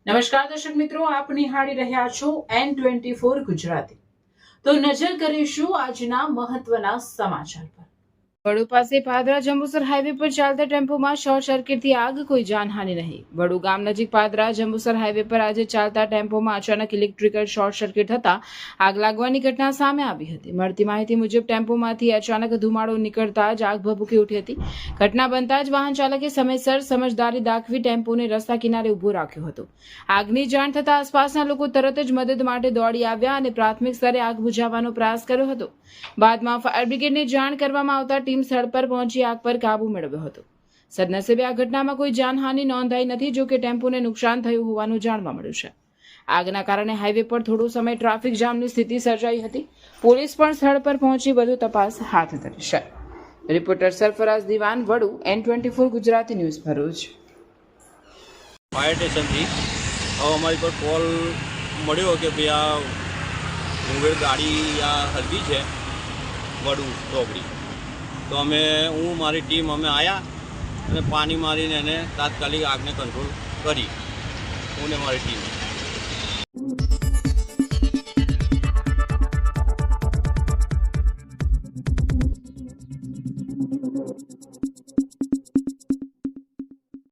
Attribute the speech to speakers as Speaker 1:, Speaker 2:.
Speaker 1: નમસ્કાર દર્શક મિત્રો, આપ નિહાળી રહ્યા છો N24 ગુજરાતી। તો નજર કરીશું આજના મહત્વના સમાચાર પર। વડુ પાસે પાદરા જંબુસર હાઈવે પર ચાલતા ટેમ્પોમાં શોર્ટ સર્કિટથી આગ, કોઈ જાનહાનિ નહીં। વડુ ગામ નજીક પાદરા જંબુસર હાઈવે પર આજે ચાલતા ટેમ્પોમાં અચાનક ઇલેક્ટ્રિકલ શોર્ટ સર્કિટ થતા આગ લાગવાની ઘટના સામે આવી હતી। મળતી માહિતી મુજબ ટેમ્પોમાંથી અચાનક ધુમાડો નીકળતા જ આગ ભભૂકી ઉઠી હતી। ઘટના બનતા જ વાહન ચાલકે સમયસર સમજદારી દાખવી ટેમ્પોને રસ્તા કિનારે ઊભો રાખ્યો હતો। આગની જાણ થતા આસપાસના લોકો તરત જ મદદ માટે દોડી આવ્યા અને પ્રાથમિક સ્તરે આગ બુઝાવવાનો પ્રયાસ કર્યો હતો। બાદમાં ફાયર બ્રિગેડને જાણ કરવામાં આવતા ટીમ સ્થળ પર પહોંચી આગ પર કાબુ મેળવ્યો હતો। સદનસીબે આ ઘટનામાં કોઈ જાનહાનિ નોંધાઈ નથી, જો કે ટેમ્પોને નુકસાન થયું હોવાનું જાણવા મળ્યું છે। આગના કારણે હાઈવે પર થોડો સમય ટ્રાફિક જામની સ્થિતિ સર્જાઈ હતી। પોલીસ પણ સ્થળ પર પહોંચી વધુ તપાસ હાથ ધરી છે। રિપોર્ટર સરફરાઝ દિવાન, વડુ, N24 Gujarati news, Bharuch.
Speaker 2: Fire સ્ટેશનથી અમારી પર કોલ મળ્યો કે ભાઈ આ મુંગેર ગાડી આ હલવી છે વડુ ચોકડી। તો હું મારી ટીમ આવ્યા અને પાણી મારીને એને તાત્કાલિક આગને કંટ્રોલ કરી, હું ને મારી ટીમ।